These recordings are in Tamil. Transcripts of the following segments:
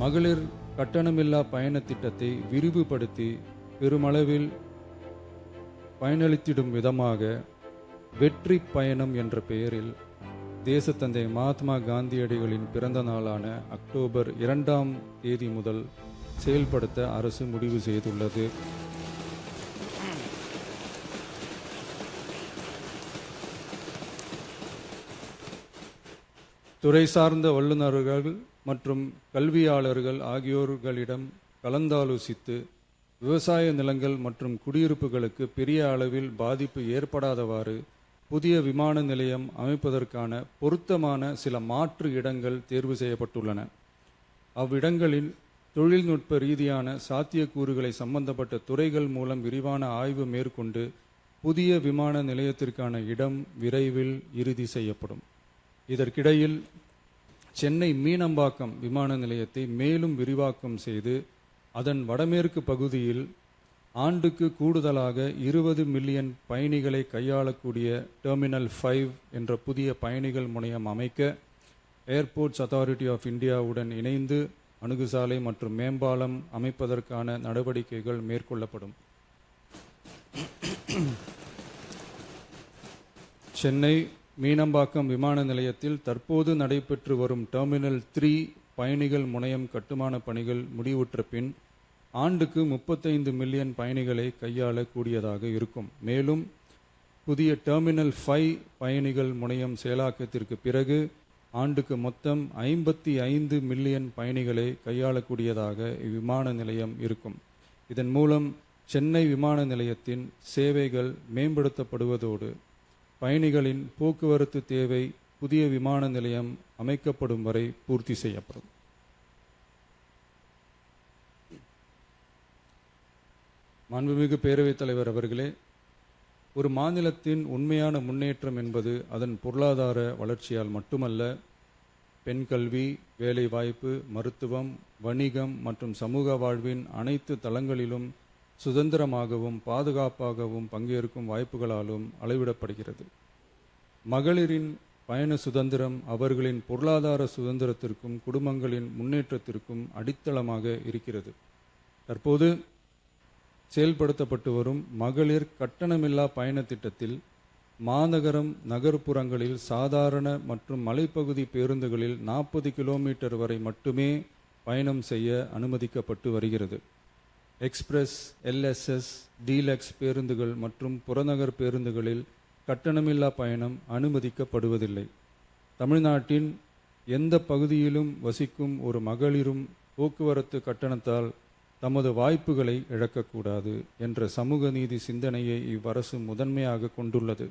மகளிர் கட்டணமில்லா பயண திட்டத்தை விரிவுபடுத்தி பெருமளவில் பயனளித்திடும் விதமாக வெற்றி பயணம் என்ற பெயரில் தேசத்தந்தை மகாத்மா காந்தியடிகளின் பிறந்த நாளான அக்டோபர் 2ஆம் தேதி முதல் செயல்படுத்த அரசு முடிவு செய்துள்ளது. துறை சார்ந்த வல்லுநர்கள் மற்றும் கல்வியாளர்கள் ஆகியோர்களிடம் கலந்தாலோசித்து விவசாய நிலங்கள் மற்றும் குடியிருப்புகளுக்கு பெரிய அளவில் பாதிப்பு ஏற்படாதவாறு புதிய விமான நிலையம் அமைப்பதற்கான பொருத்தமான சில மாற்று இடங்கள் தேர்வு செய்யப்பட்டுள்ளன. அவ்விடங்களில் தொழில்நுட்ப ரீதியான சாத்தியக்கூறுகளை சம்பந்தப்பட்ட துறைகள் மூலம் விரிவான ஆய்வு மேற்கொண்டு புதிய விமான நிலையத்திற்கான இடம் விரைவில் இறுதி செய்யப்படும். இதற்கிடையில் சென்னை மீனம்பாக்கம் விமான நிலையத்தை மேலும் விரிவாக்கம் செய்து அதன் வடமேற்கு பகுதியில் ஆண்டுக்கு கூடுதலாக 20 மில்லியன் பயணிகளை கையாளக்கூடிய டெர்மினல் 5 என்ற புதிய பயணிகள் முனையம் அமைக்க ஏர்போர்ட்ஸ் அத்தாரிட்டி ஆஃப் இந்தியாவுடன் இணைந்து அணுகுசாலை மற்றும் மேம்பாலம் அமைப்பதற்கான நடவடிக்கைகள் மேற்கொள்ளப்படும். சென்னை மீனம்பாக்கம் விமான நிலையத்தில் தற்போது நடைபெற்று வரும் டெர்மினல் 3 பயணிகள் முனையம் கட்டுமான பணிகள் முடிவுற்ற பின் ஆண்டுக்கு 35 மில்லியன் பயணிகளை கையாளக்கூடியதாக இருக்கும். மேலும் புதிய டெர்மினல் 5 பயணிகள் முனையம் செயலாக்கத்திற்கு பிறகு ஆண்டுக்கு மொத்தம் 55 மில்லியன் பயணிகளை கையாளக்கூடியதாக இவ்விமான நிலையம் இருக்கும். இதன் மூலம் சென்னை விமான நிலையத்தின் சேவைகள் மேம்படுத்தப்படுவதோடு பயணிகளின் போக்குவரத்து தேவை புதிய விமான நிலையம் அமைக்கப்படும் வரை பூர்த்தி செய்யப்படும். மாண்புமிகு பேரவைத் தலைவர் அவர்களே, ஒரு மாநிலத்தின் உண்மையான முன்னேற்றம் என்பது அதன் பொருளாதார வளர்ச்சியால் மட்டுமல்ல, பெண் கல்வி, வேலைவாய்ப்பு, மருத்துவம், வணிகம் மற்றும் சமூக வாழ்வின் அனைத்து தளங்களிலும் சுதந்திரமாகவும் பாதுகாப்பாகவும் பங்கேற்கும் வாய்ப்புகளாலும் அளவிடப்படுகிறது. மகளிரின் பயண சுதந்திரம் அவர்களின் பொருளாதார சுதந்திரத்திற்கும் குடும்பங்களின் முன்னேற்றத்திற்கும் அடித்தளமாக இருக்கிறது. தற்போது செயல்படுத்தப்பட்டு வரும் மகளிர் கட்டணமில்லா பயண திட்டத்தில் மாநகரம் நகர்ப்புறங்களில் சாதாரண மற்றும் மலைப்பகுதி பேருந்துகளில் 40 கிலோமீட்டர் வரை மட்டுமே பயணம் செய்ய அனுமதிக்கப்பட்டு வருகிறது. எக்ஸ்பிரஸ், எல்எஸ்எஸ், டீலக்ஸ் பேருந்துகள் மற்றும் புறநகர் பேருந்துகளில் கட்டணமில்லா பயணம் அனுமதிக்கப்படுவதில்லை. தமிழ்நாட்டின் எந்த பகுதியிலும் வசிக்கும் ஒரு மகளிரும் போக்குவரத்து கட்டணத்தால் தமது வாய்ப்புகளை இழக்கக்கூடாது என்ற சமூக நீதி சிந்தனையை இவ்வரசு முதன்மையாக கொண்டுள்ளது.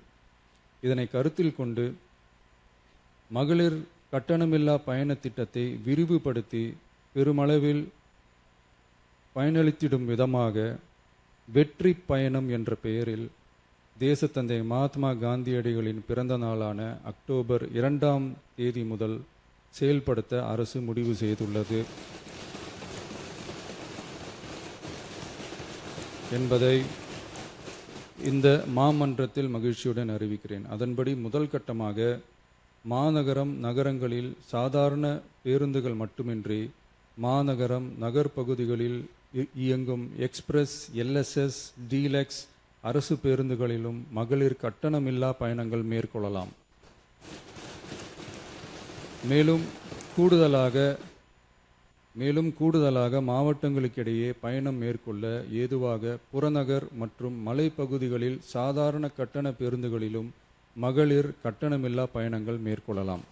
இதனை கருத்தில் கொண்டு மகளிர் கட்டணமில்லா பயண திட்டத்தை விரிவுபடுத்தி பெருமளவில் பயனளித்திடும் விதமாக வெற்றி பயணம் என்ற பெயரில் தேசத்தந்தை மகாத்மா காந்தியடிகளின் பிறந்த நாளான அக்டோபர் 2ஆம் தேதி முதல் செயல்படுத்த அரசு முடிவு செய்துள்ளது என்பதை இந்த மாமன்றத்தில் மகிழ்ச்சியுடன் அறிவிக்கிறேன். அதன்படி முதல் கட்டமாக மாநகரம் நகரங்களில் சாதாரண பேருந்துகள் மட்டுமின்றி மாநகரம் நகர்பகுதிகளில் இயங்கும் எக்ஸ்பிரஸ், எல்எஸ்எஸ், டீலக்ஸ் அரசு பேருந்துகளிலும் மகளிர் கட்டணமில்லா பயணங்கள் மேற்கொள்ளலாம். மேலும் கூடுதலாக மாவட்டங்களுக்கிடையே பயணம் மேற்கொள்ள ஏதுவாக புறநகர் மற்றும் மலைப்பகுதிகளில் சாதாரண கட்டண பேருந்துகளிலும் மகளிர் கட்டணமில்லா பயணங்கள் மேற்கொள்ளலாம்.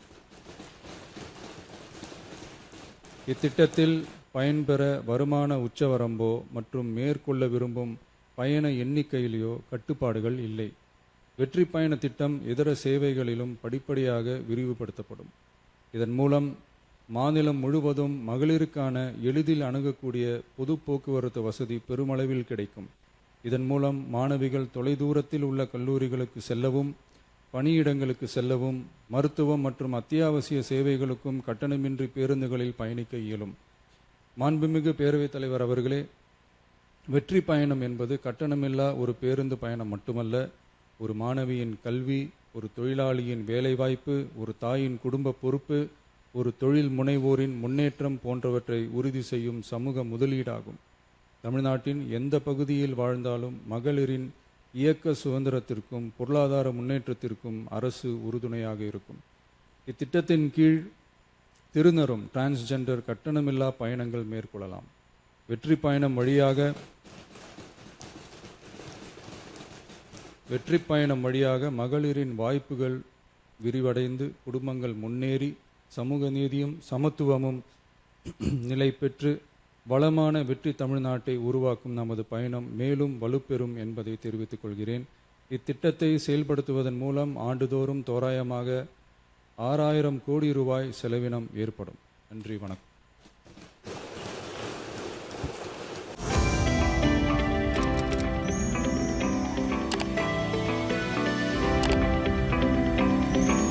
இத்திட்டத்தில் பயன்பெற வருமான உச்சவரம்போ மற்றும் மேற்கொள்ள விரும்பும் பயண எண்ணிக்கையிலேயோ கட்டுப்பாடுகள் இல்லை. வெற்றி பயண திட்டம் இதர சேவைகளிலும் படிப்படியாக விரிவுபடுத்தப்படும். இதன் மூலம் மாநிலம் முழுவதும் மகளிருக்கான எளிதில் அணுகக்கூடிய பொது போக்குவரத்து வசதி பெருமளவில் கிடைக்கும். இதன் மூலம் மாணவிகள் தொலைதூரத்தில் உள்ள கல்லூரிகளுக்கு செல்லவும், பணியிடங்களுக்கு செல்லவும், மருத்துவம் மற்றும் அத்தியாவசிய சேவைகளுக்கும் கட்டணமின்றி பேருந்துகளில் பயணிக்க இயலும். மாண்புமிகு பேரவைத் தலைவர் அவர்களே, வெற்றி பயணம் என்பது கட்டணமில்லா ஒரு பேருந்து பயணம் மட்டுமல்ல, ஒரு மாணவியின் கல்வி, ஒரு தொழிலாளியின் வேலைவாய்ப்பு, ஒரு தாயின் குடும்ப பொறுப்பு, ஒரு தொழில் முனைவோரின் முன்னேற்றம் போன்றவற்றை உறுதி செய்யும் சமூக முதலீடாகும். தமிழ்நாட்டின் எந்த பகுதியில் வாழ்ந்தாலும் மகளிரின் இயக்க சுதந்திரத்திற்கும் பொருளாதார முன்னேற்றத்திற்கும் அரசு உறுதுணையாக இருக்கும். இத்திட்டத்தின் கீழ் திருநரும் டிரான்ஸ்ஜெண்டர் கட்டணமில்லா பயணங்கள் மேற்கொள்ளலாம். வெற்றி பயணம் வழியாக மகளிரின் வாய்ப்புகள் விரிவடைந்து குடும்பங்கள் முன்னேறி சமூக நீதியும் சமத்துவமும் நிலை பெற்று வளமான வெற்றி தமிழ்நாட்டை உருவாக்கும் நமது பயணம் மேலும் வலுப்பெறும் என்பதை தெரிவித்துக் கொள்கிறேன். இத்திட்டத்தை செயல்படுத்துவதன் மூலம் ஆண்டுதோறும் தோராயமாக 6000 கோடி ரூபாய் செலவினம் ஏற்படும். நன்றி, வணக்கம்.